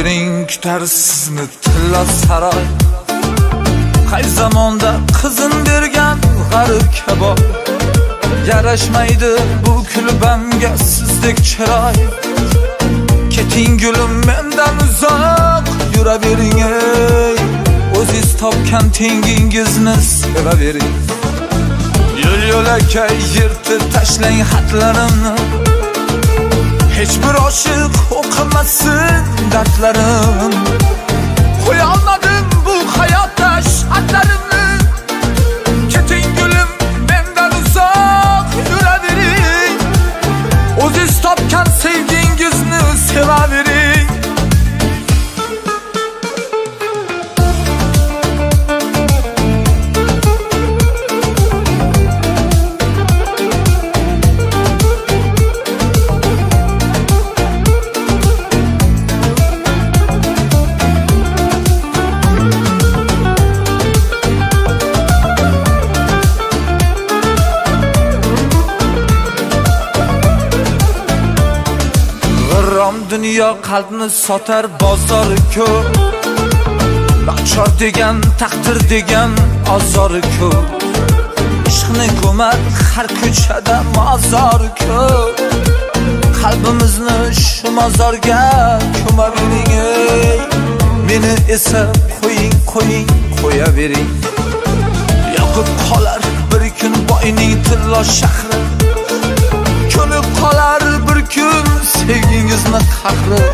Yuravering kutar sizni tilla saroy. Qay zamonda qizim bergan g'arib kabob. Yarashmaydi bu kulbamga sizdek chiroy. Keting gulim mendan uzoq yuravering ey. O'zingiz topgan tengingizni sevavering. Yo'l-yo'lakay yirtib tashlang xatlarimni. Hech bir oshiq o'qimasin dardlarim. Qo'ya olmadim bu hayotda shartlarimni. Keting gulim mendan uzoq yuravering. O'zingiz topgan sevgingizni sevavering. Dünya qalbni sotar bozori ko'p. Baxchor degan taqdir degan azori ko'p. Ishqni ko'mar har ko'chada mozor ko'p. Qalbimizni shu mozorga ko'mavering ey. Meni esa qo'ying qo'yavering. Yoqib qolar bir kun boyning tilla shahri. Ko'nib qolar bir kun sevgingizni qahri.